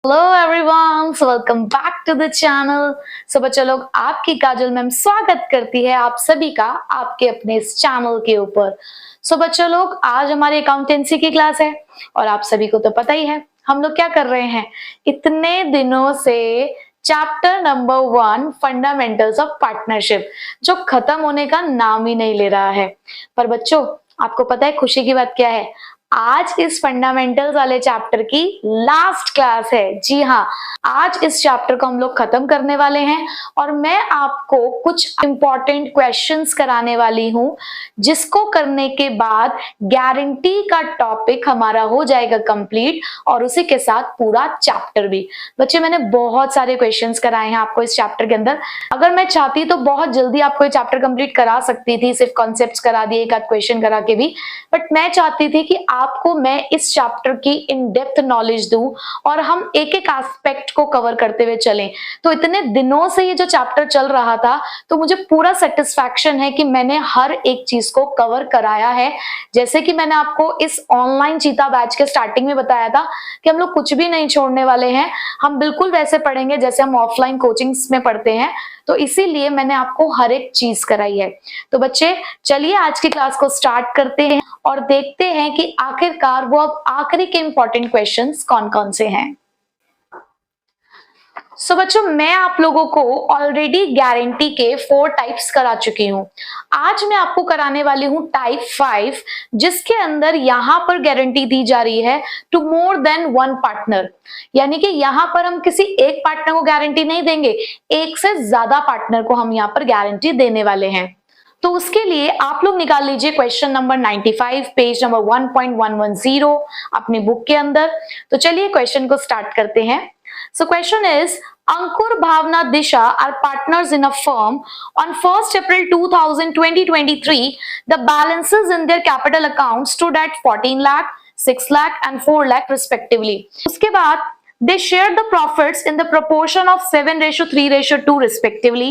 Hello everyone, welcome back to the channel. So बच्चों लोग, आपकी काजल मैम स्वागत करती है आप सभी का आपके अपने इस चैनल के ऊपर। सो बच्चों लोग, आज हमारी अकाउंटेंसी की क्लास है और आप सभी को तो पता ही है हम लोग क्या कर रहे हैं। इतने दिनों से chapter number 1 fundamentals of partnership जो खत्म होने का नाम ही नहीं ले रहा है। पर बच्चों, आपको पता है खुशी की बात क्या है? आज इस फंडामेंटल्स वाले चैप्टर की लास्ट क्लास है। जी हाँ, आज इस चैप्टर को हम लोग खत्म करने वाले हैं और मैं आपको कुछ इंपॉर्टेंट क्वेश्चंस कराने वाली हूं, जिसको करने के बाद गारंटी का टॉपिक हमारा हो जाएगा कंप्लीट और उसी के साथ पूरा चैप्टर भी। बच्चे, मैंने बहुत सारे क्वेश्चंस कराए हैं आपको इस चैप्टर के अंदर। अगर मैं चाहती तो बहुत जल्दी आपको ये चैप्टर कंप्लीट करा सकती थी, सिर्फ कॉन्सेप्ट्स करा दिए, एक आध क्वेश्चन करा के भी। बट मैं चाहती थी कि आपको मैं इस चैप्टर की इन डेप्थ नॉलेज दूं और हम एक एक एस्पेक्ट को कवर करते हुए चलें। तो इतने दिनों से ये जो चैप्टर चल रहा था, तो मुझे पूरा सेटिस्फैक्शन है कि मैंने हर एक चीज को कवर कराया है। जैसे कि मैंने आपको इस ऑनलाइन चीता बैच के स्टार्टिंग में बताया था कि हम लोग कुछ भी नहीं छोड़ने वाले हैं, हम बिल्कुल वैसे पढ़ेंगे जैसे हम ऑफलाइन कोचिंग्स में पढ़ते हैं। तो इसीलिए मैंने आपको हर एक चीज कराई है। तो बच्चे, चलिए आज की क्लास को स्टार्ट करते हैं और देखते हैं कि आखिरकार वो अब आखिरी के इंपॉर्टेंट क्वेश्चंस कौन कौन से हैं। सो बच्चों, मैं आप लोगों को ऑलरेडी गारंटी के 4 टाइप्स करा चुकी हूं। आज मैं आपको कराने वाली हूं टाइप 5, जिसके अंदर यहां पर गारंटी दी जा रही है टू मोर देन 1 पार्टनर। यानी कि यहां पर हम किसी एक पार्टनर को गारंटी नहीं देंगे, एक से ज्यादा पार्टनर को हम यहां पर गारंटी देने वाले हैं। तो उसके लिए आप लोग निकाल लीजिए क्वेश्चन नंबर 95, पेज नंबर 1.110 अपनी बुक के अंदर। तो चलिए क्वेश्चन को स्टार्ट करते हैं। So question is, Ankur, Bhavna, Disha are partners in a firm. On 1st April 2023, the balances in their capital accounts stood at 14 lakh, 6 lakh and 4 lakh respectively. उसके बाद they shared the profits in the proportion of 7:3:2 respectively.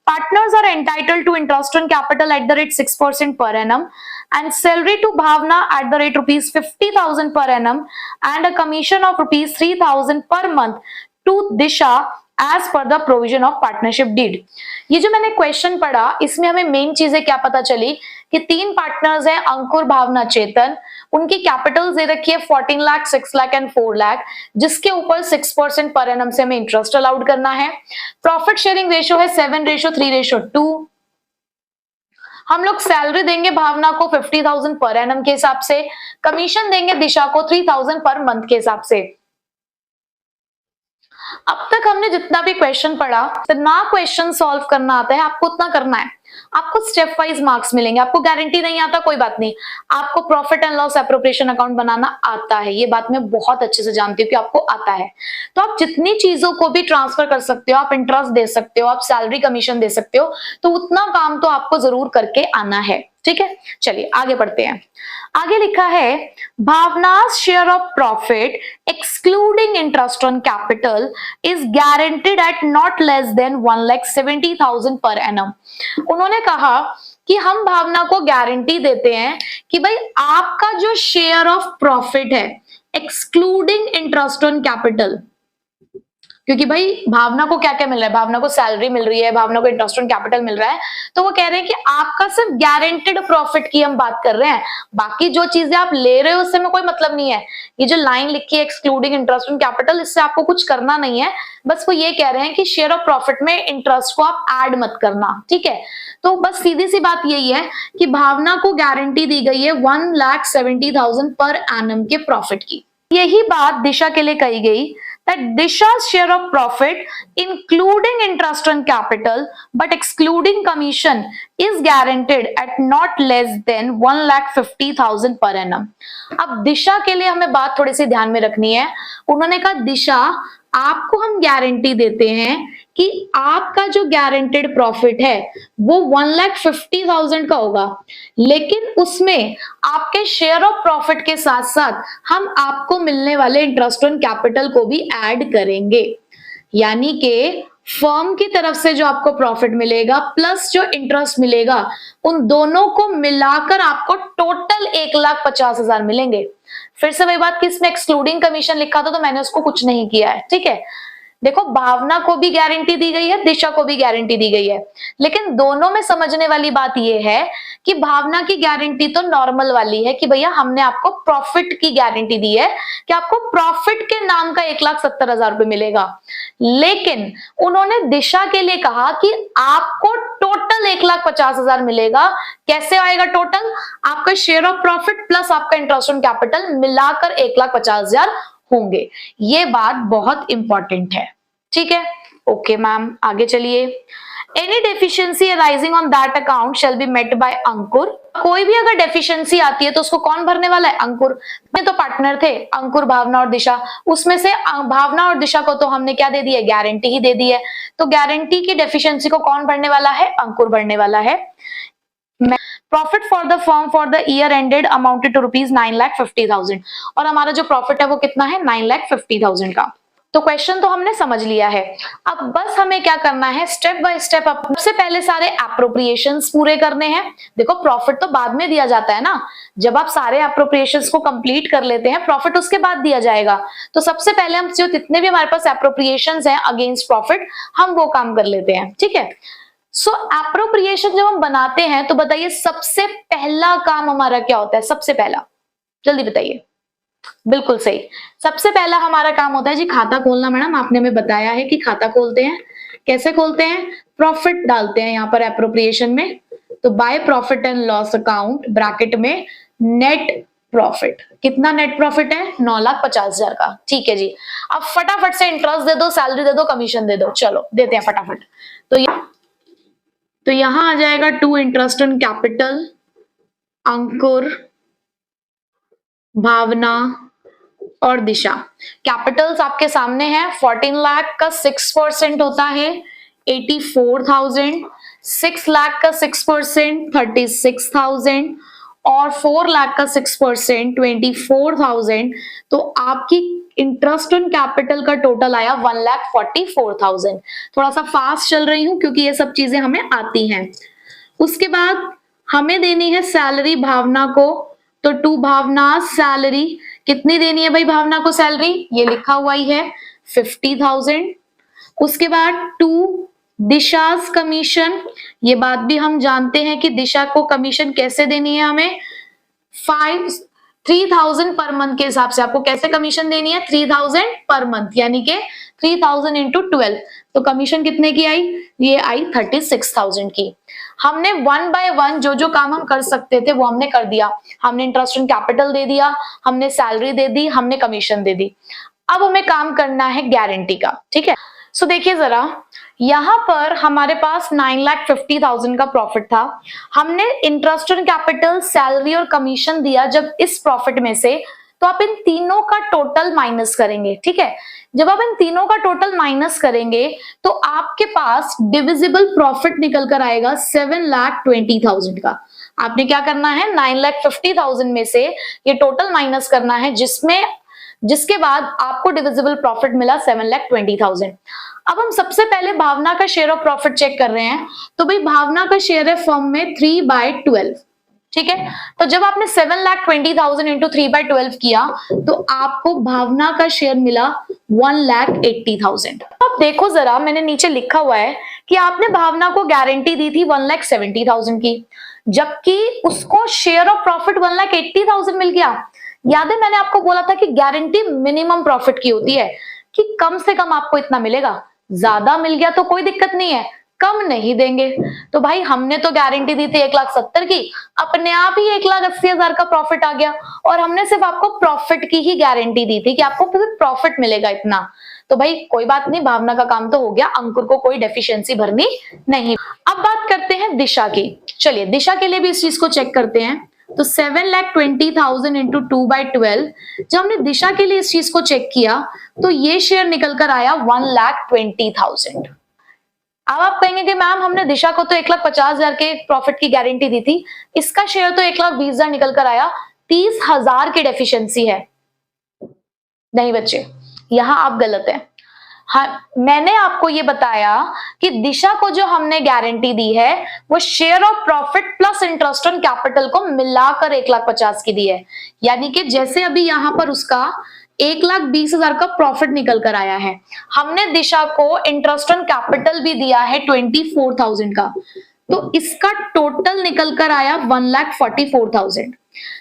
Partners are entitled to interest on capital at the rate 6% per annum and salary to Bhavna at the rate rupees 50,000 per annum and a commission of rupees 3,000 per month to Disha as per the provision of partnership deed. ये जो मैंने question पढ़ा, इसमें हमें main चीजें क्या पता चली कि 3 पार्टनर्स हैं, अंकुर, भावना, चेतन। उनकी कैपिटल दे रखी है 14 लाख, 6 लाख एंड 4 लाख, जिसके ऊपर 6% पर एनम से हमें इंटरेस्ट अलाउड करना है। प्रॉफिट शेयरिंग रेशियो है 7:3:2। हम लोग सैलरी देंगे भावना को 50,000 पर एनम के हिसाब से, कमीशन देंगे दिशा को 3,000 पर मंथ के हिसाब से। अब तक हमने जितना भी क्वेश्चन पढ़ा, जितना क्वेश्चन सॉल्व करना आता है आपको उतना करना है। आपको स्टेप वाइज मार्क्स मिलेंगे। आपको गारंटी नहीं आता कोई बात नहीं, आपको profit and loss appropriation account बनाना आता है। ये बात मैं बहुत अच्छे से जानती हूँ कि आपको आता है। तो आप जितनी चीजों को भी ट्रांसफर कर सकते हो, आप इंटरेस्ट दे सकते हो, आप सैलरी कमीशन दे सकते हो, तो उतना काम तो आपको जरूर करके आना है। ठीक है, चलिए आगे बढ़ते हैं। आगे लिखा है, Bhavna's share of profit excluding interest on capital is guaranteed at not less than 1,70,000 per annum. उन्होंने कहा कि हम भावना को गारंटी देते हैं कि भाई आपका जो शेयर ऑफ प्रॉफिट है एक्सक्लूडिंग इंटरेस्ट ऑन कैपिटल, क्योंकि भाई भावना को क्या क्या मिल रहा है, भावना को सैलरी मिल रही है, भावना को इंटरेस्ट ऑन कैपिटल मिल रहा है, तो वो कह रहे हैं कि आपका सिर्फ गारंटेड प्रॉफिट की हम बात कर रहे हैं, बाकी जो चीजें आप ले रहे हो उससे में कोई मतलब नहीं है। ये जो लाइन लिखी है एक्सक्लूडिंग इंटरेस्ट ऑन कैपिटल, इससे आपको कुछ करना नहीं है, बस वो ये कह रहे हैं कि शेयर ऑफ प्रॉफिट में इंटरेस्ट को आप ऐड मत करना। ठीक है, तो बस सीधी सी बात यही है कि भावना को गारंटी दी गई है 1,70,000 पर एनम के प्रॉफिट की। यही बात दिशा के लिए कही गई that Disha's share of profit, including interest on capital but excluding commission, is guaranteed at not less than 1,50,000 per annum. अब दिशा के लिए हमें बात थोड़ी सी ध्यान में रखनी है। उन्होंने कहा दिशा, आपको हम गारंटी देते हैं कि आपका जो गारंटेड प्रॉफिट है वो 1,50,000 का होगा, लेकिन उसमें आपके शेयर ऑफ प्रॉफिट के साथ साथ हम आपको मिलने वाले इंटरेस्ट ऑन कैपिटल को भी ऐड करेंगे। यानी कि फर्म की तरफ से जो आपको प्रॉफिट मिलेगा प्लस जो इंटरेस्ट मिलेगा, उन दोनों को मिलाकर आपको टोटल 1,50,000 मिलेंगे। फिर से वही बात कि इसमें एक्सक्लूडिंग कमीशन लिखा था तो मैंने उसको कुछ नहीं किया है, ठीक है। देखो भावना को भी गारंटी दी गई है, दिशा को भी गारंटी दी गई है, लेकिन दोनों में समझने वाली बात यह है कि भावना की गारंटी तो नॉर्मल वाली है कि भैया हमने आपको प्रॉफिट की गारंटी दी है कि आपको प्रॉफिट के नाम का 1,70,000 रुपए मिलेगा। लेकिन उन्होंने दिशा के लिए कहा कि आपको टोटल 1,50,000 मिलेगा। कैसे आएगा टोटल? आपका शेयर ऑफ प्रॉफिट प्लस आपका इंटरेस्ट ऑन कैपिटल मिलाकर 1,50,000 होंगे। ये बात बहुत इंपॉर्टेंट है, ठीक है। ओके मैम, आगे चलिए। Any deficiency arising on that account shall be met by Ankur. कोई भी अगर डेफिशिएंसी आती है तो उसको कौन भरने वाला है? अंकुर। में तो पार्टनर थे अंकुर, भावना और दिशा, उसमें से भावना और दिशा को तो हमने क्या दे दी है? गारंटी ही दे दी है। तो गारंटी की डेफिशिएंसी को कौन भरने वाला है? अंकुर भरने वाला है। Profit for the firm for the year ended amounted to ₹9,50,000 और हमारा जो प्रॉफिट है वो कितना है? 9,50,000 का। तो क्वेश्चन तो हमने समझ लिया है। अब बस हमें क्या करना है? स्टेप बाय स्टेप सबसे पहले सारे एप्रोप्रिएशंस पूरे करने हैं। देखो प्रॉफिट तो बाद में दिया जाता है ना, जब आप सारे एप्रोप्रिएशंस को कंप्लीट कर लेते हैं प्रॉफिट उसके बाद दिया जाएगा। तो सबसे पहले हम जो जितने भी हमारे पास एप्रोप्रिएशंस हैं अगेंस्ट प्रॉफिट हम वो काम कर लेते हैं, ठीक है। सो एप्रोप्रिएशन जब हम बनाते हैं तो बताइए सबसे पहला काम हमारा क्या होता है? सबसे पहला जल्दी बताइए। बिल्कुल सही, सबसे पहला हमारा काम होता है जी खाता खोलना। मैडम आपने हमें बताया है कि खाता खोलते हैं। कैसे खोलते हैं? प्रॉफिट डालते हैं यहाँ पर एप्रोप्रिएशन में, तो by profit and loss account bracket में नेट प्रॉफिट। कितना नेट प्रॉफिट है? 9,50,000 का, ठीक है जी। अब फटाफट से इंटरेस्ट दे दो, सैलरी दे दो, कमीशन दे दो। चलो देते हैं फटाफट। तो यहां आ जाएगा टू इंटरेस्ट ऑन कैपिटल, अंकुर, भावना और दिशा। कैपिटल्स आपके सामने है। 14 लाख का 6% होता है 84,000, 6 लाख का 6% 36,000 और 4 लाख का 6% 24,000। तो आपकी इंटरेस्ट ऑन कैपिटल का टोटल आया 1,44,000। थोड़ा सा फास्ट चल रही हूं क्योंकि ये सब चीजें हमें आती हैं। उसके बाद हमें देनी है सैलरी भावना को, तो टू भावना सैलरी कितनी देनी है भाई भावना को सैलरी? ये लिखा हुआ ही है 50,000। उसके बाद टू दिशास कमीशन, ये बात भी हम जानते हैं कि दिशा को कमीशन कैसे देनी है हमें 3,000 पर मंथ के हिसाब से। आपको कैसे कमीशन देनी है? 3,000 पर मंथ, यानी कि 3,000 इंटू 12। तो कमीशन कितने की आई? ये आई 36,000 की। हमने 1 बाय 1 जो जो काम हम कर सकते थे वो हमने कर दिया। हमने इंटरेस्ट ऑन कैपिटल दे दिया, हमने सैलरी दे दी, हमने कमीशन दे दी। अब हमें काम करना है गारंटी का, ठीक है। सो देखिए जरा, यहां पर हमारे पास 9,50,000 का प्रॉफिट था। हमने इंटरेस्ट ऑन कैपिटल, सैलरी और कमीशन दिया जब इस प्रॉफिट में से, तो आप इन तीनों का टोटल माइनस करेंगे, ठीक है। जब आप इन तीनों का टोटल माइनस करेंगे तो आपके पास डिविजिबल प्रॉफिट निकल कर आएगा 7,20,000 का। आपने क्या करना है? 9,50,000 में से ये टोटल माइनस करना है, जिसके बाद आपको डिविजिबल प्रॉफिट मिला 7,20,000। अब हम सबसे पहले भावना का शेयर ऑफ प्रॉफिट चेक कर रहे हैं। तो भाई भावना का शेयर है फर्म में 3/12, ठीक है। तो जब आपने 7,20,000 इंटू 3/12 किया तो आपको भावना का शेयर मिला 1,80,000। अब देखो जरा, मैंने नीचे लिखा हुआ है कि आपने भावना को गारंटी दी थी 1,70,000 की, जबकि उसको शेयर ऑफ प्रॉफिट 1,80,000 मिल गया। याद है मैंने आपको बोला था कि गारंटी मिनिमम प्रॉफिट की होती है कि कम से कम आपको इतना मिलेगा। ज्यादा मिल गया तो कोई दिक्कत नहीं है, कम नहीं देंगे। तो भाई हमने तो गारंटी दी थी 1,70,000 की, अपने आप ही 1,80,000 का प्रॉफिट आ गया। और हमने सिर्फ आपको प्रॉफिट की ही गारंटी दी थी कि आपको प्रॉफिट मिलेगा इतना। तो भाई कोई बात नहीं, भावना का काम तो हो गया, अंकुर को कोई डेफिशिएंसी भरनी नहीं। अब बात करते हैं दिशा की। चलिए दिशा के लिए भी इस चीज को चेक करते हैं। तो 7,20,000 इंटू 2/12, जब हमने दिशा के लिए इस चीज को चेक किया तो ये शेयर निकल कर आया 1,20,000। अब आप कहेंगे कि मैम हमने दिशा को तो 1,50,000 के प्रॉफिट की गारंटी दी थी, इसका शेयर तो 1,20,000 निकल कर आया, 30,000 की डेफिशिएंसी है। नहीं बच्चे, यहां आप गलत हैं। हाँ, मैंने आपको ये बताया कि दिशा को जो हमने गारंटी दी है वो share of profit plus interest on capital को मिलाकर 1,50,000 की दी है। यानी कि जैसे अभी यहां पर उसका 1,20,000 का प्रॉफिट निकल कर आया है, हमने दिशा को इंटरेस्ट ऑन कैपिटल भी दिया है 24,000 का, तो इसका टोटल निकल कर आया 1,44,000।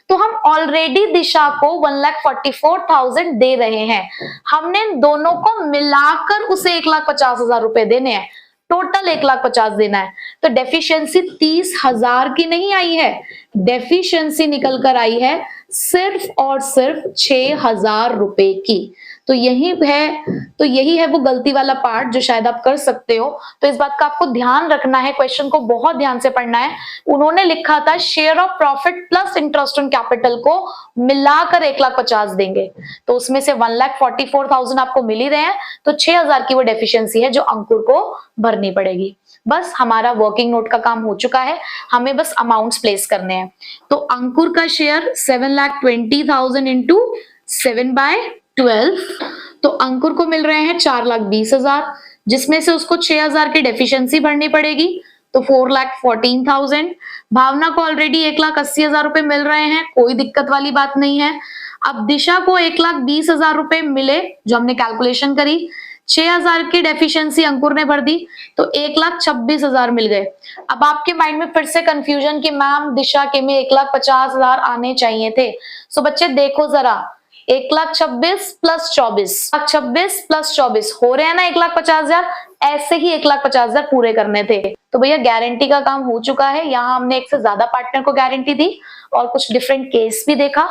तो हम ऑलरेडी दिशा को 1,44,000 दे रहे हैं, हमने दोनों को मिलाकर उसे 1,50,000 रुपए देने हैं, टोटल 1,50,000 देना है। तो डेफिशिएंसी 30,000 की नहीं आई है, डेफिशिएंसी निकल कर आई है सिर्फ और सिर्फ 6,000 रुपए की। तो यही है वो गलती वाला पार्ट जो शायद आप कर सकते हो। तो इस बात का आपको ध्यान रखना है, क्वेश्चन को बहुत ध्यान से पढ़ना है। उन्होंने लिखा था share of profit plus interest on capital को मिलाकर 1,50,000 देंगे, तो उसमें से 1,44,000 आपको मिल ही रहे हैं, तो 6,000 की वो डेफिशिएंसी है जो अंकुर को भरनी पड़ेगी। बस हमारा वर्किंग नोट का काम हो चुका है, हमें बस अमाउंट्स प्लेस करने हैं। तो अंकुर का शेयर 7,20,000 इंटू 7/12, तो अंकुर को मिल रहे हैं 4,20,000, जिसमें से उसको 6,000 की डेफिशिएंसी भरनी पड़ेगी, तो 4,14,000। भावना को ऑलरेडी 1,80,000 रुपए मिल रहे हैं, कोई दिक्कत वाली बात नहीं है। अब दिशा को 1,20,000 रुपए मिले जो हमने कैलकुलेशन करी, 6,000 की डेफिशिएंसी अंकुर ने भर दी, तो 1,26,000 मिल गए। अब आपके माइंड में फिर से कंफ्यूजन कि मैम दिशा के में 1,50,000 आने चाहिए थे। सो बच्चे देखो जरा, 1,26,000 प्लस 24, 1,26,000 प्लस 24 हो रहे हैं ना 1,50,000, ऐसे ही 1,50,000 पूरे करने थे। तो भैया गारंटी का काम हो चुका है, यहाँ हमने एक से ज्यादा पार्टनर को गारंटी दी और कुछ डिफरेंट केस भी देखा।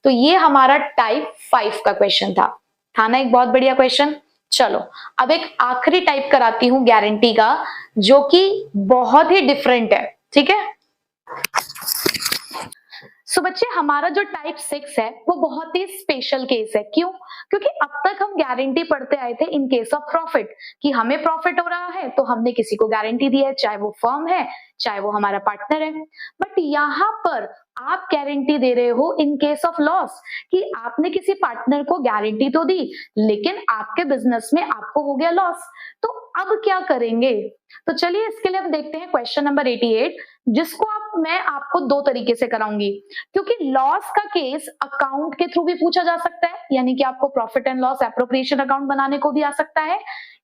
तो ये हमारा टाइप 5 का क्वेश्चन था ना, एक बहुत बढ़िया क्वेश्चन। चलो अब एक आखिरी टाइप कराती हूं गारंटी का, जो कि बहुत ही डिफरेंट है, ठीक है। सो बच्चे हमारा जो टाइप 6 है वो बहुत ही स्पेशल केस है। क्यों? क्योंकि अब तक हम गारंटी पढ़ते आए थे इन केस ऑफ प्रॉफिट, कि हमें प्रॉफिट हो रहा है तो हमने किसी को गारंटी दी है, चाहे वो फर्म है चाहे वो हमारा पार्टनर है। बट यहाँ पर आप गारंटी दे रहे हो इन केस ऑफ लॉस, कि आपने किसी पार्टनर को गारंटी तो दी लेकिन आपके बिजनेस में आपको हो गया लॉस, तो अब क्या करेंगे? तो चलिए इसके लिए हम देखते हैं क्वेश्चन नंबर 88, जिसको मैं आपको दो तरीके से कराऊंगी। क्योंकि लॉस का केस अकाउंट के थ्रू भी पूछा जा सकता है, यानी कि आपको profit and loss appropriation account बनाने को भी आ सकता है,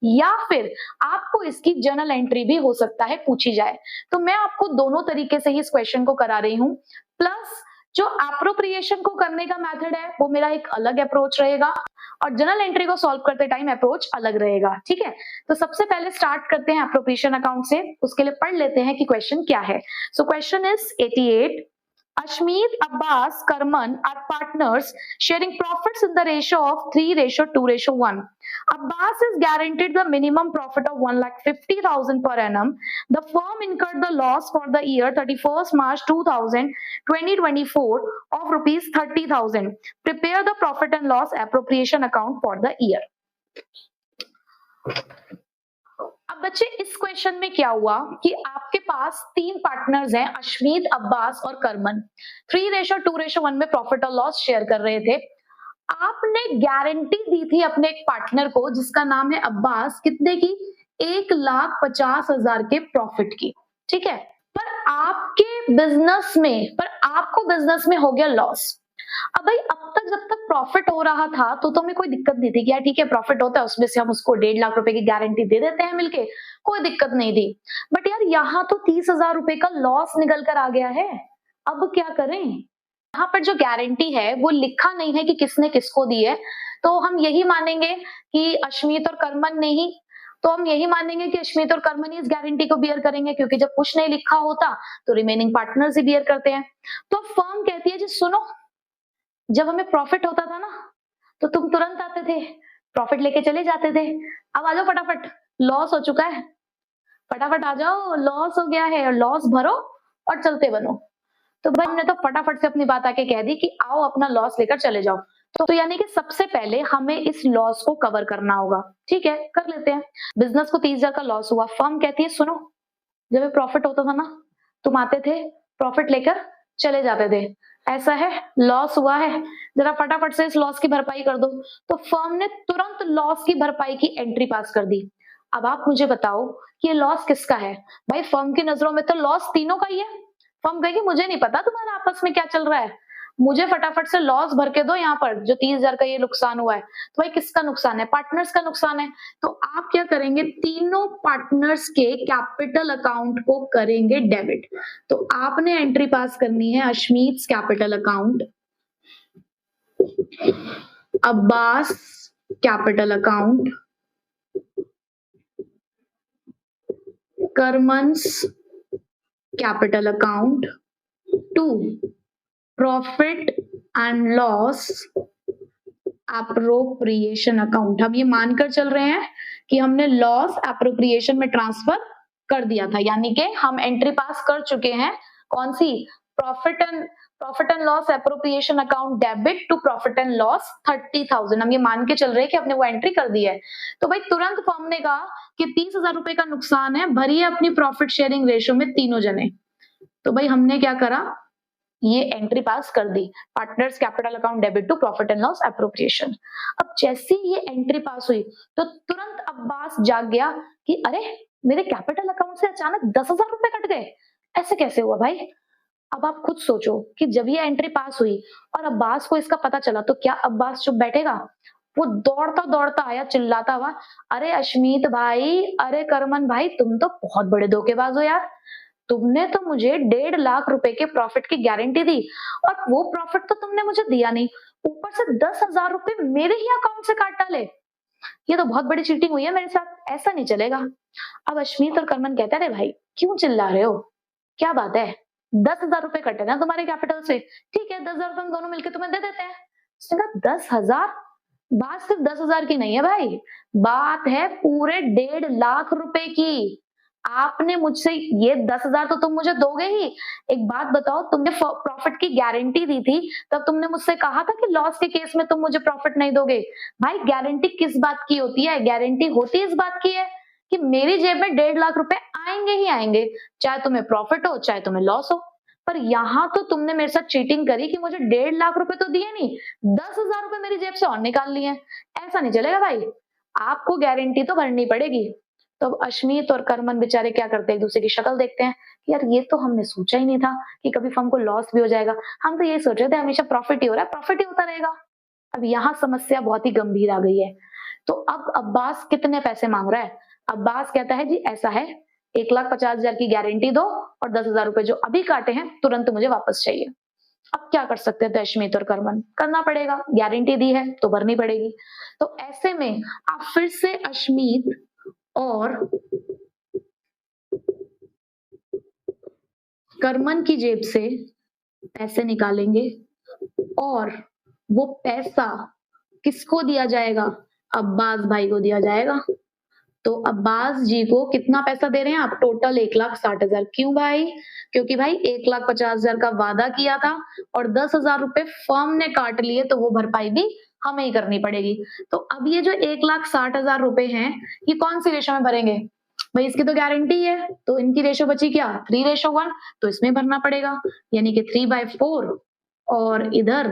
या फिर आपको इसकी जर्नल एंट्री भी हो सकता है पूछी जाए। तो मैं आपको दोनों तरीके से ही इस क्वेश्चन को करा रही हूं। प्लस जो एप्रोप्रिएशन को करने का मेथड है वो मेरा एक अलग अप्रोच रहेगा, और जर्नल एंट्री को सॉल्व करते टाइम अप्रोच अलग रहेगा, ठीक है। तो सबसे पहले स्टार्ट करते हैं एप्रोप्रिएशन अकाउंट से, उसके लिए पढ़ लेते हैं कि क्वेश्चन क्या है। So question is 88, Ashmeet, Abbas, Karman are partners sharing profits in the ratio of 3:2:1. Abbas is guaranteed the minimum profit of 1,50,000 per annum. The firm incurred the loss for the year 31st March 2024 of rupees 30,000. Prepare the profit and loss appropriation account for the year. अब बच्चे इस question में क्या हुआ कि आपके पास तीन partners हैं, अश्मीत, अब्बास और करमन, 3:2:1 में प्रॉफिट और लॉस शेयर कर रहे थे। आपने गारंटी दी थी अपने एक पार्टनर को जिसका नाम है अब्बास, कितने की? 1,50,000 के प्रॉफिट की, ठीक है। पर आपको बिजनेस में हो गया लॉस। अब भाई अब तक जब तक प्रॉफिट हो रहा था तो हमें कोई दिक्कत नहीं थी कि यार ठीक है प्रॉफिट होता है, उसमें से हम उसको 1.5 लाख रुपए की गारंटी दे देते हैं मिलके, कोई दिक्कत नहीं थी। बट यार यहाँ तो 30,000 रुपए का लॉस निकल कर आ गया है, अब क्या करें? यहाँ पर जो गारंटी है वो लिखा नहीं है कि किसने किसको दी है, तो हम यही मानेंगे कि अश्मीत और करमन ने ही, तो हम यही मानेंगे कि अश्मीत और करमन इस गारंटी को बियर करेंगे, क्योंकि जब कुछ नहीं लिखा होता तो रिमेनिंग पार्टनर्स ही बियर करते हैं। तो फर्म कहती है जी सुनो, जब हमें प्रॉफिट होता था ना तो तुम तुरंत आते थे, प्रॉफिट लेके चले जाते थे, अब आ जाओ फटाफट, लॉस हो चुका है, फटाफट आ जाओ, लॉस हो गया है, और लॉस भरो और चलते बनो। तो भाई हमने तो फटाफट से अपनी बात आके कह दी कि आओ अपना लॉस लेकर चले जाओ। तो यानी कि सबसे पहले हमें इस लॉस को कवर करना होगा, ठीक है, कर लेते हैं। बिजनेस को 30,000 का लॉस हुआ, फर्म कहती है सुनो, जब प्रॉफिट होता था ना तुम आते थे, प्रॉफिट लेकर चले जाते थे, ऐसा है, लॉस हुआ है, जरा फटाफट से इस लॉस की भरपाई कर दो। तो फर्म ने तुरंत लॉस की भरपाई की एंट्री पास कर दी। अब आप मुझे बताओ कि ये लॉस किसका है? भाई फर्म की नजरों में तो लॉस तीनों का ही है। फर्म कहेगी मुझे नहीं पता तुम्हारा आपस में क्या चल रहा है, मुझे फटाफट से लॉस भर के दो यहाँ पर, जो 30,000 का ये नुकसान हुआ है। तो भाई किसका नुकसान है? पार्टनर्स का नुकसान है। तो आप क्या करेंगे? तीनों पार्टनर्स के कैपिटल अकाउंट को करेंगे डेबिट। तो आपने एंट्री पास करनी है Ashmeet capital account, Abbas capital account, Karman's capital account to profit and loss appropriation account. हम ये मानकर चल रहे हैं कि हमने लॉस एप्रोप्रिएशन में ट्रांसफर कर दिया था, यानी कि हम एंट्री पास कर चुके हैं। कौन सी? Profit and loss appropriation account debit to profit and loss 30,000। हम ये मान के चल रहे हैं कि आपने वो एंट्री कर दी है। तो भाई तुरंत फर्म ने कहा कि 30,000 रुपए का नुकसान है, भरिए अपनी प्रॉफिट शेयरिंग रेशियो में तीनों जने। तो भाई हमने क्या करा? ये एंट्री पास कर दी, partners capital account debit to profit and loss appropriation. अब जैसे ये एंट्री पास हुई तो तुरंत अब्बास जाग गया कि अरे मेरे कैपिटल अकाउंट से अचानक 10,000 रुपए कट गए, ऐसे कैसे हुआ भाई? अब आप खुद सोचो कि जब ये एंट्री पास हुई और अब्बास को इसका पता चला तो क्या अब्बास चुप बैठेगा? वो दौड़ता दौड़ता आया चिल्लाता हुआ, अरे अश्मीत भाई, अरे करमन भाई, तुम तो बहुत बड़े धोखेबाज हो यार। तुमने तो मुझे 1.5 लाख रुपए के प्रॉफिट की गारंटी दी और वो प्रॉफिट तो तुमने मुझे दिया नहीं, ऊपर से 10,000 रुपए मेरे ही अकाउंट से काट डाले। ये तो बहुत बड़ी चीटिंग हुई है मेरे साथ, ऐसा नहीं चलेगा। अब अश्मीत और करमन कहते हैं, अरे भाई क्यों चिल्ला रहे हो, क्या बात है, 10,000 रुपए कटे ना तुम्हारे कैपिटल से, ठीक है 10,000 रुपए हम दोनों मिलकर तुम्हें दे देते हैं। उसने कहा 10,000? बात सिर्फ 10,000 की नहीं है भाई, बात है पूरे 1.5 लाख रुपए की। आपने मुझसे ये 10,000 तो तुम मुझे दोगे ही। एक बात बताओ, तुमने प्रॉफिट की गारंटी दी थी, तब तुमने मुझसे कहा था कि लॉस के केस में तुम मुझे प्रॉफिट नहीं दोगे। भाई गारंटी किस बात की होती है? गारंटी होती इस बात की है कि मेरी जेब में 1.5 लाख रुपए आएंगे ही आएंगे, चाहे तुम्हें प्रॉफिट हो चाहे तुम्हें लॉस हो। पर यहां तो तुमने मेरे साथ चीटिंग करी कि मुझे 1.5 लाख रुपए तो दिए नहीं, 10,000 रुपए मेरी जेब से और निकाल लिए। ऐसा नहीं चलेगा भाई, आपको गारंटी तो भरनी पड़ेगी। तो अब अश्मीत और करमन बेचारे क्या करते हैं, एक दूसरे की शक्ल देखते हैं, यार ये तो हमने सोचा ही नहीं था कि कभी फर्म को लॉस भी हो जाएगा, हम तो ये सोच रहे थे हमेशा प्रॉफिट ही हो रहा है, प्रॉफिट ही होता रहेगा। अब यहाँ समस्या बहुत ही गंभीर आ गई है। तो अब अब्बास कितने पैसे मांग रहा है? अब्बास कहता है जी ऐसा है, 1,50,000 की गारंटी दो और 10,000 रुपए जो अभी काटे हैं तुरंत मुझे वापस चाहिए। अब क्या कर सकते थे अश्मीत और करमन? करना पड़ेगा, गारंटी दी है तो भरनी पड़ेगी। तो ऐसे में आप फिर से अश्मीत और करमन की जेब से पैसे निकालेंगे और वो पैसा किसको दिया जाएगा? अब्बास भाई को दिया जाएगा। तो अब्बास जी को कितना पैसा दे रहे हैं आप? टोटल 1,60,000। क्यों भाई? क्योंकि भाई 1,50,000 का वादा किया था और 10,000 रुपए फर्म ने काट लिए, तो वो भरपाई भी हमें ही करनी पड़ेगी। तो अब ये जो 1,60,000 रुपए हैं, ये कौन सी रेशो में भरेंगे? भाई इसकी तो गारंटी है, तो इनकी रेशो बची क्या? 3:1, तो इसमें भरना पड़ेगा, यानी कि 3/4 और इधर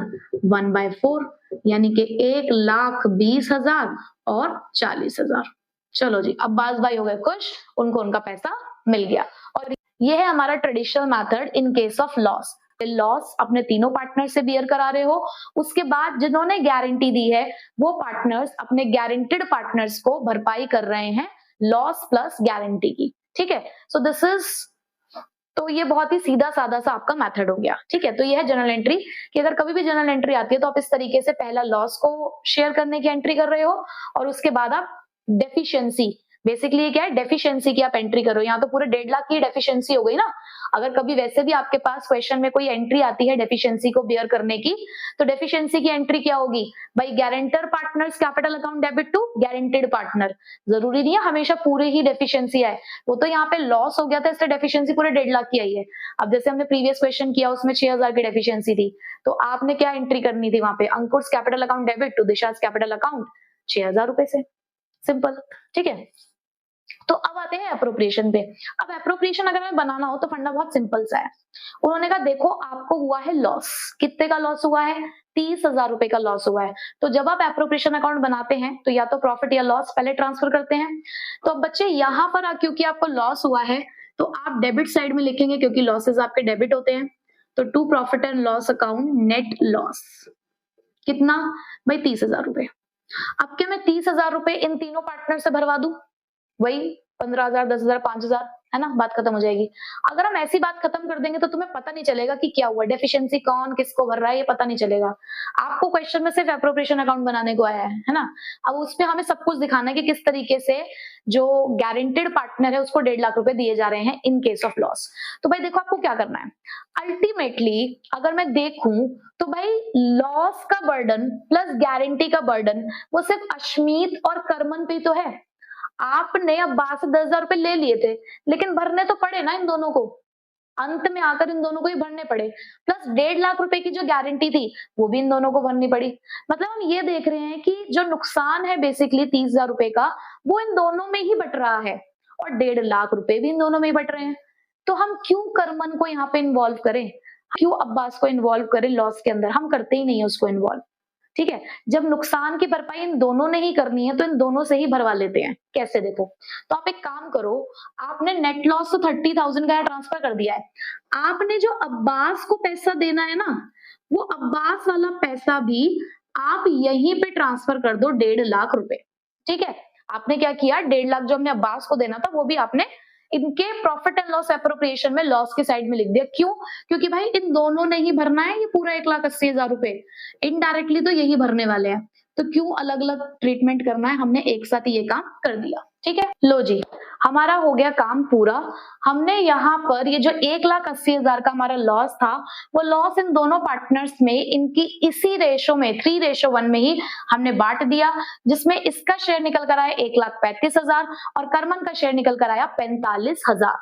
1/4, यानी कि 1,20,000 और 40,000। चलो जी, अब्बास भाई हो गए खुश, उनको उनका पैसा मिल गया। और ये है हमारा traditional method in case of loss. Loss अपने तीनों पार्टनर से बियर करा रहे हो, उसके बाद जिन्होंने गारंटी दी है वो पार्टनर्स अपने गारंटेड पार्टनर्स को भरपाई कर रहे हैं लॉस प्लस गारंटी की। ठीक है, सो दिस इज, तो ये बहुत ही सीधा साधा सा आपका मेथड हो गया। ठीक है, तो ये है जनरल एंट्री कि अगर कभी भी जनरल एंट्री आती है तो आप इस तरीके से पहला लॉस को शेयर करने की एंट्री कर रहे हो और उसके बाद आप डेफिशिएंसी, बेसिकली ये क्या है, डेफिशिएंसी की आप एंट्री करो। यहाँ तो पूरे 1.5 लाख की डेफिशिएंसी हो गई ना। अगर कभी वैसे भी आपके पास क्वेश्चन में कोई एंट्री आती है डेफिशिएंसी को बियर करने की, तो डेफिशिएंसी की एंट्री क्या होगी भाई? Guarantor partners capital account debit to guaranteed partner. जरूरी नहीं है हमेशा पूरे ही डेफिशिएंसी आए, वो तो यहाँ पे लॉस हो गया था इसलिए डेफिशिएंसी पूरे 1.5 लाख की आई है। अब जैसे हमने प्रीवियस क्वेश्चन किया उसमें 6,000 की डेफिशिएंसी थी, तो आपने क्या एंट्री करनी थी वहां पे? Ankush capital account debit to Disha's capital account 6,000 रुपए से, सिंपल। ठीक है, तो अब आते हैं एप्रोप्रिएशन पे। अब एप्रोप्रिएशन अगर हमें बनाना हो तो फंडा बहुत सिंपल सा है। उन्होंने कहा देखो आपको हुआ है लॉस, कितने का लॉस हुआ है, 30,000 रुपए का लॉस हुआ है। तो जब आप एप्रोप्रिएशन अकाउंट बनाते हैं तो या तो प्रॉफिट या लॉस पहले ट्रांसफर करते हैं। तो अब बच्चे यहाँ पर क्योंकि आपको लॉस हुआ है तो आप डेबिट साइड में लिखेंगे क्योंकि लॉसेस आपके डेबिट होते हैं। तो to profit and loss account net loss कितना भाई 30,000 रुपए। अब क्या मैं 30,000 रुपए इन तीनों पार्टनर से भरवा दूं, वही 15,000, 10,000, 5,000, है ना, बात खत्म हो जाएगी। अगर हम ऐसी बात खत्म कर देंगे तो तुम्हें पता नहीं चलेगा कि क्या हुआ, डेफिशिएंसी कौन किसको भर रहा है ये पता नहीं चलेगा। आपको क्वेश्चन में सिर्फ एप्रोप्रिएशन अकाउंट बनाने को आया है ना। अब उसमें हमें सब कुछ दिखाना है कि किस तरीके से जो गारंटेड पार्टनर है उसको 1.5 लाख रुपए दिए जा रहे हैं इन केस ऑफ लॉस। तो भाई देखो आपको क्या करना है, अल्टीमेटली अगर मैं देखूं तो भाई लॉस का बर्डन प्लस गारंटी का बर्डन वो सिर्फ अश्मीत और करमन पे तो है। आपने अब्बास से 10,000 रुपए ले लिए थे लेकिन भरने तो पड़े ना इन दोनों को, अंत में आकर इन दोनों को ही भरने पड़े। प्लस 1.5 लाख रुपए की जो गारंटी थी वो भी इन दोनों को भरनी पड़ी। मतलब हम ये देख रहे हैं कि जो नुकसान है बेसिकली 30,000 रुपए का वो इन दोनों में ही बट रहा है और 1.5 लाख रुपए भी इन दोनों में ही बट रहे हैं। तो हम क्यों करमन को यहाँ पे इन्वॉल्व करें, क्यों अब्बास को इन्वॉल्व करें लॉस के अंदर, हम करते ही नहीं है उसको इन्वॉल्व। ठीक है, जब नुकसान की भरपाई इन दोनों ने ही करनी है तो इन दोनों से ही भरवा लेते हैं। कैसे देखो, तो आप एक काम करो, आपने नेट लॉस तो 30,000 का ट्रांसफर कर दिया है, आपने जो अब्बास को पैसा देना है ना वो अब्बास वाला पैसा भी आप यहीं पे ट्रांसफर कर दो 1.5 लाख रुपए। ठीक है, आपने क्या किया, 1.5 लाख जो हमने अब्बास को देना था वो भी आपने इनके प्रॉफिट एंड लॉस एप्रोप्रिएशन में लॉस की साइड में लिख दिया। क्यों, क्योंकि भाई इन दोनों ने ही भरना है ये पूरा 1,80,000 रुपए, इनडायरेक्टली तो यही भरने वाले हैं, तो क्यों अलग अलग ट्रीटमेंट करना है, हमने एक साथ ही ये काम कर दिया। ठीक है, लो जी हमारा हो गया काम पूरा। हमने यहाँ पर ये जो 1,80,000 का हमारा लॉस था वो लॉस इन दोनों पार्टनर्स में इनकी इसी रेशो में 3:1 में ही हमने बांट दिया, जिसमें इसका शेयर निकल कर आया 1,35,000 और करमन का शेयर निकल कर आया 45,000।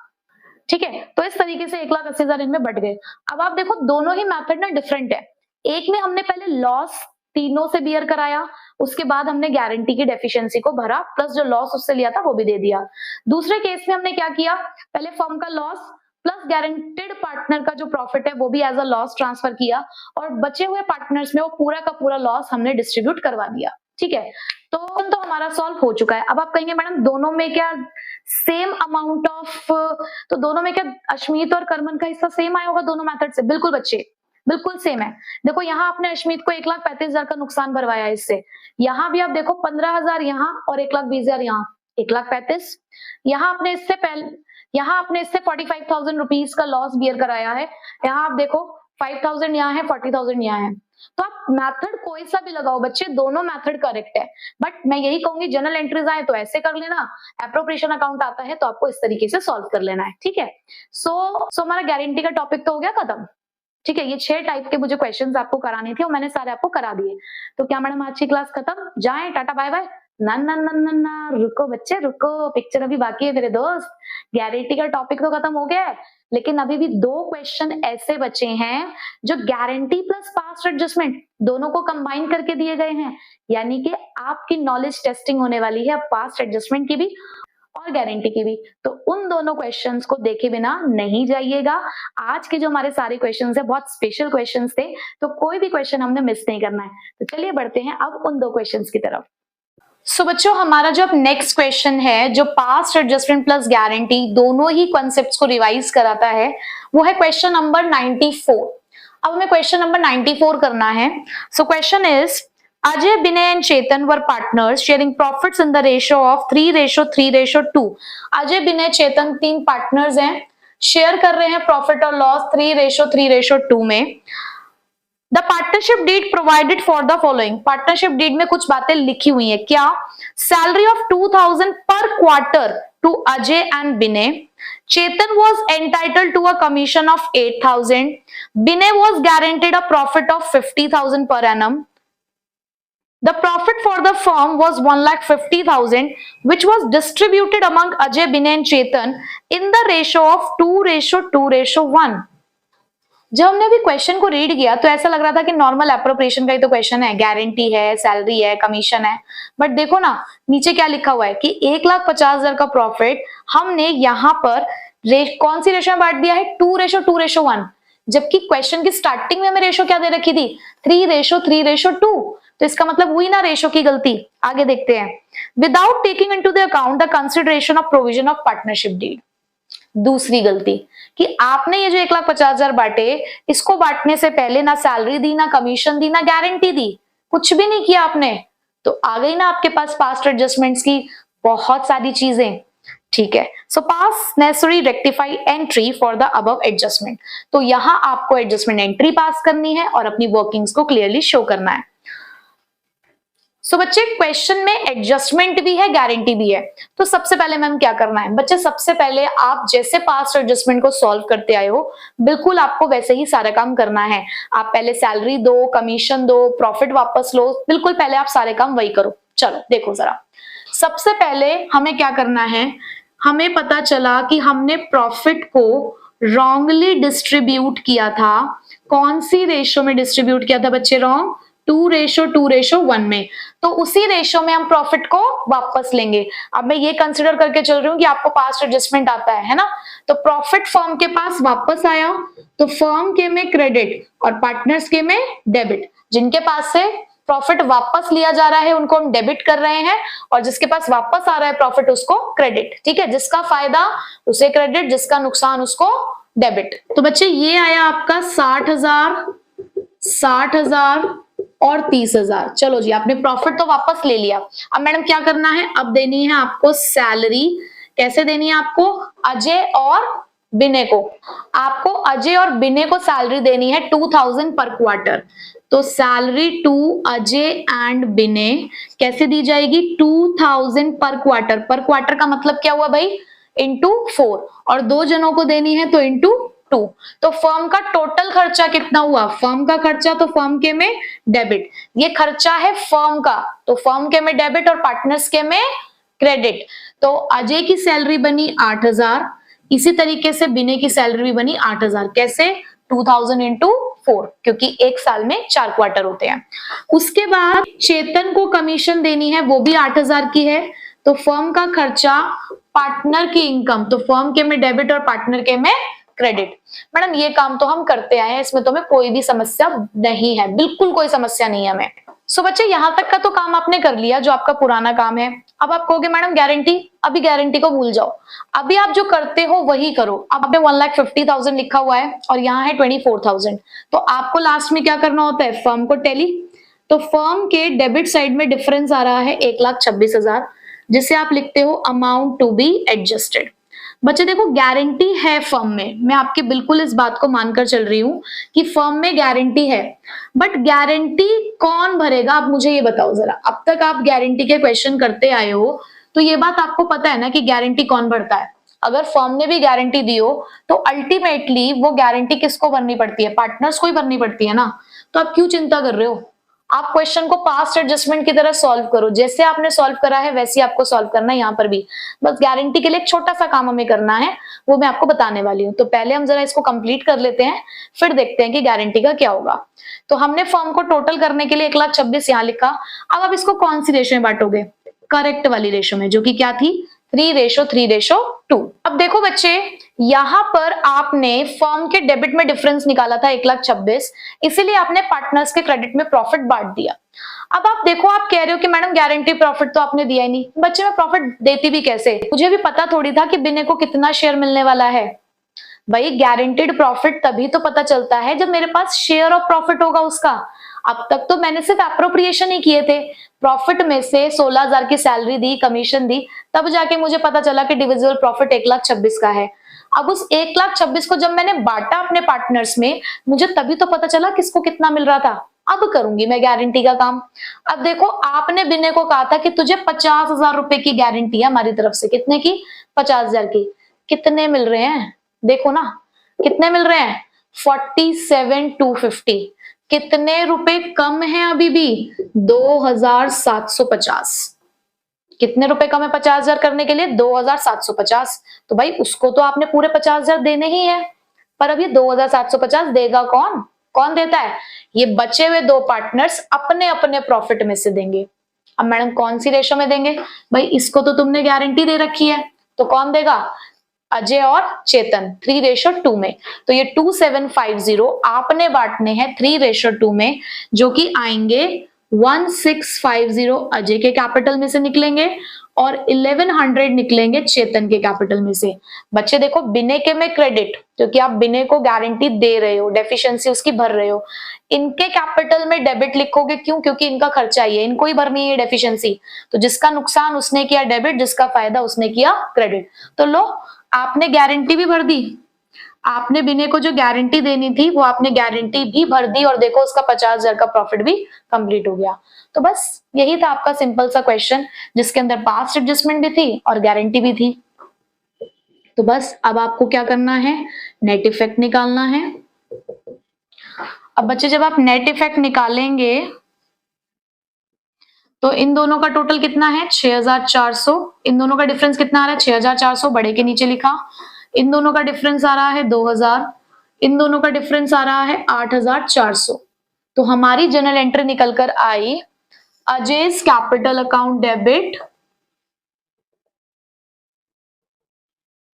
ठीक है, तो इस तरीके से 1,80,000 इनमें बट गए। अब आप देखो दोनों ही मेथड ना डिफरेंट है, एक में हमने पहले लॉस तीनों से बियर कराया, उसके बाद हमने गारंटी की डेफिशिएंसी को भरा प्लस जो लॉस उससे लिया था वो भी दे दिया। दूसरे केस में हमने क्या किया, पहले फर्म का लॉस प्लस गारंटेड पार्टनर का जो प्रॉफिट है वो भी एज अ लॉस ट्रांसफर किया और बचे हुए पार्टनर्स में वो पूरा का पूरा लॉस हमने डिस्ट्रीब्यूट करवा दिया। ठीक है, तो हमारा सॉल्व हो चुका है। अब आप कहेंगे मैडम दोनों में क्या सेम अमाउंट ऑफ, तो दोनों में क्या अश्मीत और करमन का हिस्सा सेम आया होगा दोनों मेथड से? बिल्कुल बच्चे, बिल्कुल सेम है। देखो यहाँ आपने अश्मीत को 1,35,000 का नुकसान भरवाया इससे, यहाँ भी आप देखो 15,000 यहाँ और 1,20,000 यहाँ, 1,35,000 यहाँ आपने इससे पहले, यहाँ आपने इससे 45,000 रुपीज का लॉस बियर कराया है, यहाँ आप देखो 5,000 यहाँ है, 40,000 यहाँ है। तो आप मेथड कोई सा भी लगाओ बच्चे, दोनों मेथड करेक्ट है, बट मैं यही कहूंगी जनरल एंट्रीज आए तो ऐसे कर लेना, एप्रोप्रिएशन अकाउंट आता है तो आपको इस तरीके से सॉल्व कर लेना है। ठीक है, सो हमारा गारंटी का टॉपिक तो हो गया खत्म। ठीक है, ये 6 टाइप के मुझे क्वेश्चंस आपको कराने थे और मैंने सारे आपको करा दिए। तो क्या मैडम आज की क्लास खत्म, जाएं टाटा बाय बाय? ना ना ना ना ना, रुको बच्चे रुको, पिक्चर अभी बाकी है मेरे दोस्त। गारंटी का टॉपिक तो खत्म हो गया है लेकिन अभी भी 2 क्वेश्चन ऐसे बचे हैं जो गारंटी प्लस पास्ट एडजस्टमेंट दोनों को कंबाइन करके दिए गए हैं, यानी कि आपकी नॉलेज टेस्टिंग होने वाली है पास्ट एडजस्टमेंट की भी और गारंटी की भी। तो उन दोनों क्वेश्चंस को देखे बिना नहीं जाइएगा। आज के जो हमारे सारे क्वेश्चंस है बहुत स्पेशल क्वेश्चंस थे, तो कोई भी क्वेश्चन हमने मिस नहीं करना है। तो चलिए बढ़ते हैं अब उन 2 क्वेश्चंस की तरफ। सो बच्चों हमारा जो अब नेक्स्ट क्वेश्चन है जो पास्ट एडजस्टमेंट प्लस गारंटी दोनों ही कॉन्सेप्ट्स को रिवाइज कराता है, वो है क्वेश्चन नंबर 94। अब हमें क्वेश्चन नंबर 94 करना है। So question is Ajay, Binay and Chetan were partners sharing profits in the ratio of 3:3:2। Ajay, Binay, Chetan 3 partners हैं, शेयर कर रहे हैं प्रॉफिट और लॉस 3:3:2 में। The partnership deed provided for the following. Partnership deed में कुछ बातें लिखी हुई है, क्या? सैलरी ऑफ 2,000 पर quarter to Ajay and Binay. Chetan was entitled to a commission of 8,000. Binay was guaranteed a profit of 50,000 per annum. The profit for the firm was 1,50,000, which was distributed among Ajay, Binay and Chetan in the ratio of 2:2:1. जब हमने अभी question को read किया तो ऐसा लग रहा था कि नॉर्मल एप्रोप्रिएशन का ही तो क्वेश्चन है, गारंटी है, सैलरी है, कमीशन है, बट देखो ना नीचे क्या लिखा हुआ है कि 1,50,000 का प्रॉफिट हमने यहाँ पर कौन सी रेशो में बांट दिया है, 2:1, जबकि क्वेश्चन की स्टार्टिंग में हमें रेशो क्या दे रखी थी, 3:2, तो इसका मतलब हुई ना रेशो की गलती। आगे देखते हैं, without taking into the account the consideration of provision of partnership deed. दूसरी गलती कि आपने ये जो 1,50,000 बांटे, इसको बांटने से पहले ना सैलरी दी, ना कमीशन दी, ना गारंटी दी, कुछ भी नहीं किया आपने, तो आ गई ना आपके पास पास्ट एडजस्टमेंट्स की बहुत सारी चीजें। ठीक है, so pass necessary rectify entry for the above adjustment. तो यहां आपको एडजस्टमेंट एंट्री पास करनी है और अपनी वर्किंग्स को क्लियरली शो करना है। सो बच्चे क्वेश्चन में एडजस्टमेंट भी है, गारंटी भी है, तो सबसे पहले मैम क्या करना है बच्चे, सबसे पहले आप जैसे पास्ट एडजस्टमेंट को सॉल्व करते आए हो बिल्कुल आपको वैसे ही सारा काम करना है। आप पहले सैलरी दो, कमीशन दो, प्रॉफिट वापस लो, बिल्कुल पहले आप सारे काम वही करो। चलो देखो जरा, सबसे पहले हमें क्या करना है, हमें पता चला कि हमने प्रॉफिट को रॉन्गली डिस्ट्रीब्यूट किया था। कौन सी रेशो में डिस्ट्रीब्यूट किया था बच्चे, रॉन्ग, 2:1 में। तो उसी रेशो में हम प्रॉफिट को वापस लेंगे। अब मैं ये कंसिडर करके चल रही हूँ कि आपको पास्ट एडजस्टमेंट आता है ना, तो प्रॉफिट फर्म के पास वापस आया तो फर्म के में क्रेडिट और पार्टनर्स के में डेबिट। जिनके पास से प्रॉफिट वापस लिया जा रहा है उनको हम डेबिट कर रहे हैं, और जिसके पास वापस आ रहा है प्रॉफिट उसको क्रेडिट। ठीक है, जिसका फायदा उसे क्रेडिट, जिसका नुकसान उसको डेबिट। तो बच्चे ये आया आपका 60,000 और 30,000। चलो जी, आपने प्रॉफिट तो वापस ले लिया। अब मैडम क्या करना है, अब देनी है आपको सैलरी। कैसे देनी है आपको, अजय और बिने को, आपको अजय और बिने को सैलरी देनी है 2,000 पर क्वार्टर। तो सैलरी टू अजय एंड बिने कैसे दी जाएगी, 2,000 पर क्वार्टर। पर क्वार्टर का मतलब क्या हुआ भाई, इंटू 4, और 2 जनों को देनी है तो इंटू 2। तो फर्म का टोटल खर्चा कितना हुआ, फर्म का खर्चा तो फर्म के में डेबिट, ये खर्चा है फर्म का तो फर्म के में डेबिट और पार्टनर्स के में क्रेडिट। तो अजय की सैलरी बनी 8,000, इसी तरीके से बिने की सैलरी भी बनी 8,000। कैसे, 2,000 इंटू 4, क्योंकि एक साल में 4 क्वार्टर होते हैं। उसके बाद चेतन को कमीशन देनी है, वो भी 8,000 की है। तो फर्म का खर्चा, पार्टनर की इनकम, तो फर्म के में डेबिट और पार्टनर के में क्रेडिट। मैडम ये काम तो हम करते आए हैं, इसमें तो हमें कोई भी समस्या नहीं है, बिल्कुल कोई समस्या नहीं है हमें। सो बच्चे यहाँ तक का तो काम आपने कर लिया जो आपका पुराना काम है। अब आप कहोगे मैडम गारंटी, अभी गारंटी को भूल जाओ, अभी आप जो करते हो वही करो। अब पे 1,50,000 लिखा हुआ है और यहाँ है 24,000, तो आपको लास्ट में क्या करना होता है, फर्म को टैली। तो फर्म के डेबिट साइड में डिफरेंस आ रहा है 1,26,000, जिसे आप लिखते हो अमाउंट टू बी एडजस्टेड। बच्चे देखो गारंटी है फर्म में, मैं आपके बिल्कुल इस बात को मानकर चल रही हूं कि फर्म में गारंटी है, बट गारंटी कौन भरेगा, आप मुझे ये बताओ जरा। अब तक आप गारंटी के क्वेश्चन करते आए हो तो ये बात आपको पता है ना कि गारंटी कौन भरता है। अगर फर्म ने भी गारंटी दी हो तो अल्टीमेटली वो गारंटी किसको भरनी पड़ती है, पार्टनर्स को ही भरनी पड़ती है ना। तो आप क्यों चिंता कर रहे हो, आप क्वेश्चन को पास्ट एडजस्टमेंट की तरह सॉल्व करो, जैसे आपने सॉल्व करा है वैसे आपको सॉल्व करना है यहाँ पर भी। बस गारंटी के लिए एक छोटा सा काम हमें करना है, वो मैं आपको बताने वाली हूँ। तो पहले हम जरा इसको कंप्लीट कर लेते हैं, फिर देखते हैं कि गारंटी का क्या होगा। तो हमने फर्म को टोटल करने के लिए 1,26,000 यहाँ लिखा। अब आप इसको कौन सी रेशो में बांटोगे, करेक्ट वाली रेशो में, जो कि क्या थी, 3:3:2। अब देखो बच्चे, यहां पर आपने फर्म के डेबिट में डिफरेंस निकाला था 1,26,000, इसीलिए आपने पार्टनर्स के क्रेडिट में प्रॉफिट बांट दिया। अब आप देखो, आप कह रहे हो कि मैडम गारंटी प्रॉफिट तो आपने दिया ही नहीं। बच्चे मैं प्रॉफिट देती भी कैसे, मुझे भी पता थोड़ी था कि बिने को कितना शेयर मिलने वाला है। भाई गारंटीड प्रॉफिट तभी तो पता चलता है जब मेरे पास शेयर ऑफ प्रॉफिट होगा उसका। अब तक तो मैंने सिर्फ एप्रोप्रिएशन ही किए थे, प्रॉफिट में से 16,000 की सैलरी दी, कमीशन दी, तब जाके मुझे पता चला कि डिविजिबल प्रॉफिट 1,26,000 का है। अब उस 1,26,000 को जब मैंने बांटा अपने पार्टनर्स में, मुझे तभी तो पता चला किसको कितना मिल रहा था। अब करूंगी मैं गारंटी का काम। अब देखो, आपने बिने को कहा था कि तुझे 50,000 रुपए की गारंटी है हमारी तरफ से, कितने की, 50,000 की। कितने मिल रहे हैं, देखो ना कितने मिल रहे हैं, 47,250। कितने रुपए कम है अभी भी, 2,750। कितने रुपए कम है 50,000 करने के लिए, 2,750। तो भाई उसको तो आपने पूरे 50,000 देने ही है, पर अब ये 2750 देगा कौन? कौन देता है? ये बचे हुए दो पार्टनर्स अपने अपने प्रॉफिट में से देंगे। अब मैडम कौन सी रेशो में देंगे? भाई इसको तो तुमने गारंटी दे रखी है, तो कौन देगा? अजय और चेतन 3:2 में। तो ये 2750 आपने बांटने हैं 3:2 में, जो कि आएंगे 1650 अजय के कैपिटल में से निकलेंगे और 1100 निकलेंगे चेतन के कैपिटल में से। बच्चे देखो, बिने के में क्रेडिट, क्योंकि आप बिने को गारंटी दे रहे हो, डेफिशिएंसी उसकी भर रहे हो। इनके कैपिटल में डेबिट लिखोगे, क्यों? क्योंकि इनका खर्चा ही है, इनको ही भरनी है डेफिशिएंसी। तो जिसका नुकसान उसने किया डेबिट, जिसका फायदा उसने किया क्रेडिट। तो लो, आपने गारंटी भी भर दी, आपने बिने को जो गारंटी देनी थी वो आपने गारंटी भी भर दी, और देखो उसका 50,000 का प्रॉफिट भी कंप्लीट हो गया। तो बस यही था आपका सिंपल सा क्वेश्चन, जिसके अंदर पास्ट एडजस्टमेंट भी थी और गारंटी भी थी। तो बस अब आपको क्या करना है? नेट इफेक्ट निकालना है। अब बच्चे जब आप नेट इफेक्ट निकालेंगे तो इन दोनों का टोटल कितना है? 6400। इन दोनों का डिफरेंस कितना आ रहा है? 6400 बड़े के नीचे लिखा। इन दोनों का डिफरेंस आ रहा है 2000, इन दोनों का डिफरेंस आ रहा है 8400। तो हमारी जनरल एंट्री निकल कर आई, अजय's कैपिटल अकाउंट डेबिट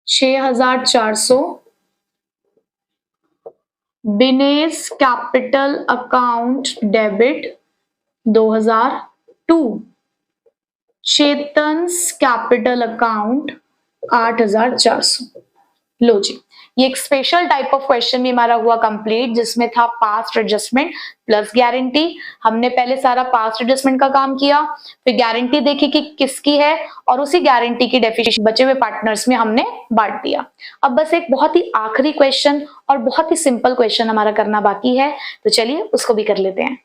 6400, बिनेस capital account debit 2002, Chetan's capital account 8400। लो जी, ये एक स्पेशल टाइप ऑफ क्वेश्चन भी हमारा हुआ कंप्लीट, जिसमें था पास्ट एडजस्टमेंट प्लस गारंटी। हमने पहले सारा पास्ट एडजस्टमेंट का काम किया, फिर गारंटी देखी कि किसकी है, और उसी गारंटी की डेफिशिएंसी बचे हुए पार्टनर्स में हमने बांट दिया। अब बस एक बहुत ही आखिरी क्वेश्चन और बहुत ही सिंपल क्वेश्चन हमारा करना बाकी है, तो चलिए उसको भी कर लेते हैं।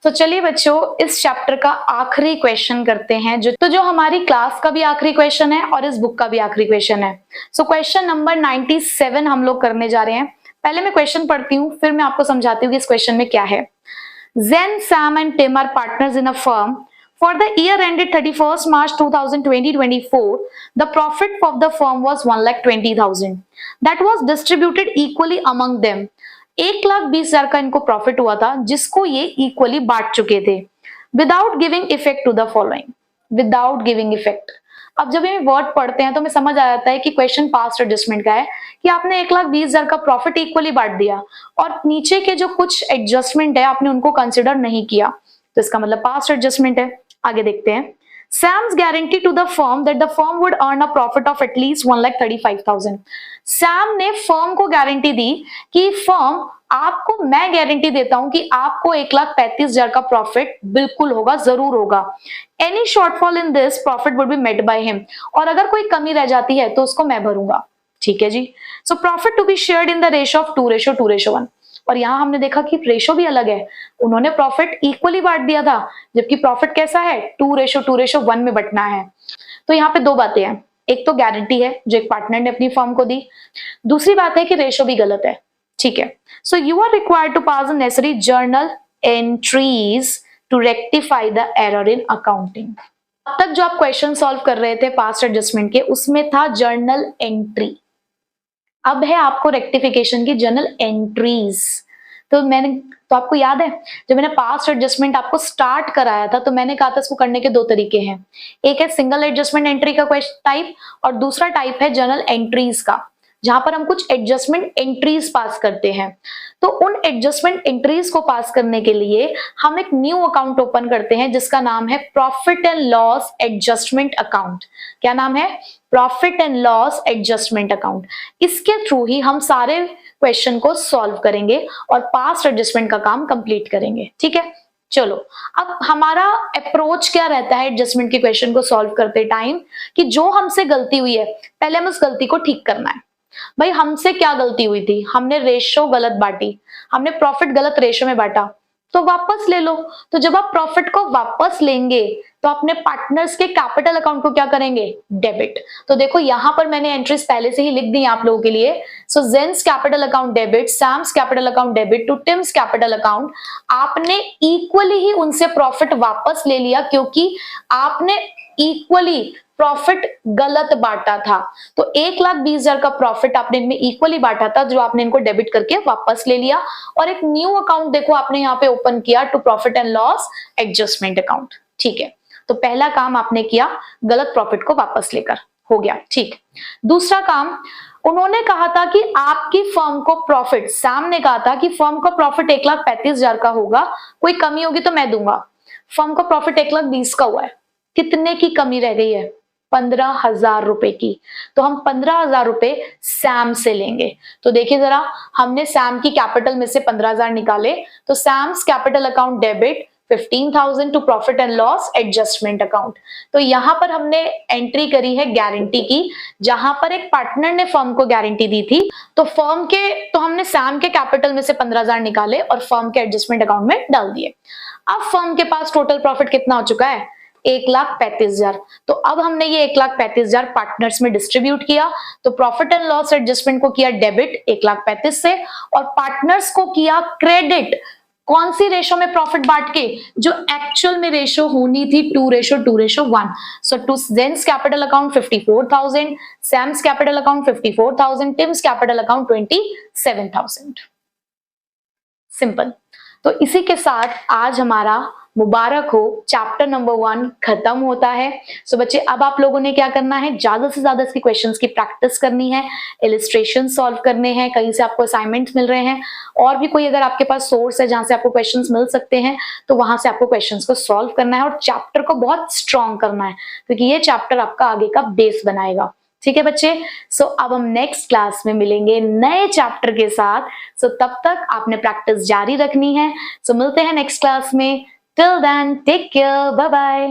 तो चलिए बच्चों, इस चैप्टर का आखिरी क्वेश्चन करते हैं, जो हमारी क्लास का भी आखिरी क्वेश्चन है और इस बुक का भी आखिरी क्वेश्चन है। सो क्वेश्चन नंबर 97 हम लोग करने जा रहे हैं। पहले मैं क्वेश्चन पढ़ती हूँ, फिर मैं आपको समझाती हूँ कि इस क्वेश्चन में क्या है। Zen, Sam and Tim are partners in a firm. For the year ended 31st March 2024, the profit of the firm was 1,20,000. That was distributed equally among them. 1,20,000 का इनको प्रॉफिट हुआ था, जिसको ये इक्वली बांट चुके थे। Without giving effect to the following, without giving effect. अब जब ये वर्ड पढ़ते हैं तो हमें समझ आ जाता है कि क्वेश्चन पास्ट एडजस्टमेंट का है, कि आपने 1,20,000 का प्रॉफिट इक्वली बांट दिया और नीचे के जो कुछ एडजस्टमेंट है आपने उनको कंसिडर नहीं किया, तो इसका मतलब पास्ट एडजस्टमेंट है। आगे देखते हैं। Sam's guarantee to the firm that the firm would earn a profit of at least 1,35,000. Sam ने फर्म को गारंटी दी कि फर्म, आपको मैं गारंटी देता हूं कि आपको 1,35,000 का प्रॉफिट बिल्कुल होगा, जरूर होगा। Any shortfall in this profit would be made by him, और अगर कोई कमी रह जाती है तो उसको मैं भरूंगा। ठीक है जी। So profit to be shared in the ratio of 2:2:1। और यहां हमने देखा कि रेशो भी अलग है, उन्होंने प्रॉफिट इक्वली बांट दिया था, जबकि प्रॉफिट कैसा है? 2:2:1 में बंटना है। तो यहाँ पे दो बातें हैं, एक तो गारंटी है जो एक पार्टनर ने अपनी फर्म को दी, दूसरी बात है कि रेशो भी गलत है। ठीक है। So you are required to pass the necessary journal entries to rectify the error in accounting. अब तक जो आप क्वेश्चन सॉल्व कर रहे थे पास्ट एडजस्टमेंट के, उसमें था जर्नल एंट्री, अब है आपको रेक्टिफिकेशन की जर्नल एंट्रीज। तो आपको याद है जब मैंने पास्ट एडजस्टमेंट आपको स्टार्ट कराया था, तो मैंने कहा था इसको करने के दो तरीके हैं, एक है सिंगल एडजस्टमेंट एंट्री का क्वेश्चन टाइप, और दूसरा टाइप है जर्नल एंट्रीज का, जहां पर हम कुछ एडजस्टमेंट एंट्रीज पास करते हैं। तो उन एडजस्टमेंट एंट्रीज को पास करने के लिए हम एक न्यू अकाउंट ओपन करते हैं, जिसका नाम है profit and loss adjustment account. क्या नाम है? Profit and loss adjustment account. इसके थ्रू ही हम सारे क्वेश्चन को सॉल्व करेंगे और पास्ट एडजस्टमेंट का काम कंप्लीट करेंगे। ठीक है, चलो अब हमारा अप्रोच क्या रहता है एडजस्टमेंट के क्वेश्चन को सॉल्व करते टाइम, कि जो हमसे गलती हुई है पहले हम उस गलती को ठीक करना है। भाई हमसे क्या गलती हुई थी? हमने रेशो गलत बांटी, हमने प्रॉफिट गलत रेशो में बांटा, तो वापस ले लो। तो जब आप प्रॉफिट को वापस लेंगे तो अपने पार्टनर्स के कैपिटल अकाउंट को क्या करेंगे, डेबिट। तो देखो यहां पर मैंने एंट्रीज पहले से ही लिख दी आप लोगों के लिए। So Jane's capital account debit, Sam's capital account debit to Tim's capital account. आपने इक्वली ही उनसे प्रॉफिट वापस ले लिया क्योंकि आपने इक्वली प्रॉफिट गलत बांटा था। तो 1,20,000 का प्रॉफिट आपने इनमें इक्वली बांटा था जो आपने इनको डेबिट करके वापस ले लिया। और एक न्यू अकाउंट देखो आपने यहाँ पे ओपन किया, to profit and loss adjustment account. ठीक है, तो पहला काम आपने किया, गलत प्रॉफिट को वापस लेकर, हो गया। ठीक, दूसरा काम, उन्होंने कहा था कि आपकी फर्म को प्रॉफिट, सैम ने कहा था कि फर्म का प्रॉफिट 1,35,000 का होगा, कोई कमी होगी तो मैं दूंगा। फर्म का प्रॉफिट 1,20,000 का हुआ है, कितने की कमी रह गई है, 15,000 रुपए की। तो हम 15,000 रुपए सैम से लेंगे। तो देखिए जरा, हमने सैम की कैपिटल में से 15,000 निकाले, तो Sam's capital account debit 15,000 to profit and loss adjustment account. तो यहां पर हमने एंट्री करी है गारंटी की, जहां पर एक पार्टनर ने फर्म को गारंटी दी थी। तो हमने सैम के कैपिटल में से 15,000 निकाले और फर्म के एडजस्टमेंट अकाउंट में डाल दिए। अब फर्म के पास टोटल प्रॉफिट कितना हो चुका है, 1,35,000। तो अब हमने ये 1,35,000 पार्टनर्स में डिस्ट्रीब्यूट किया। तो प्रॉफिट एंड लॉस एडजस्टमेंट को किया डेबिट 1,35,000 से, और पार्टनर्स को किया क्रेडिट। कौन सी रेशो में प्रॉफिट बांट के, जो एक्चुअल में रेशो होनी थी 2:1। So to Jane's capital account 54,000, Sam's capital account 54,000, Tim's capital account 27,000। Simple. तो इसी के साथ आज हमारा मुबारक हो चैप्टर नंबर 1 खत्म होता है। सो बच्चे, अब आप लोगों ने क्या करना है, ज्यादा से ज्यादा इसकी क्वेश्चंस की प्रैक्टिस करनी है, इलिस्ट्रेशन सॉल्व करने हैं, कहीं से आपको असाइनमेंट्स मिल रहे हैं, और भी कोई अगर आपके पास सोर्स है जहां से आपको क्वेश्चंस मिल सकते हैं तो वहां से आपको क्वेश्चंस को सॉल्व करना है और चैप्टर को बहुत स्ट्रॉन्ग करना है, क्योंकि ये चैप्टर आपका आगे का बेस बनाएगा। ठीक है बच्चे, सो अब हम नेक्स्ट क्लास में मिलेंगे नए चैप्टर के साथ। सो तब तक आपने प्रैक्टिस जारी रखनी है। सो मिलते हैं नेक्स्ट क्लास में। Till then take care, bye bye.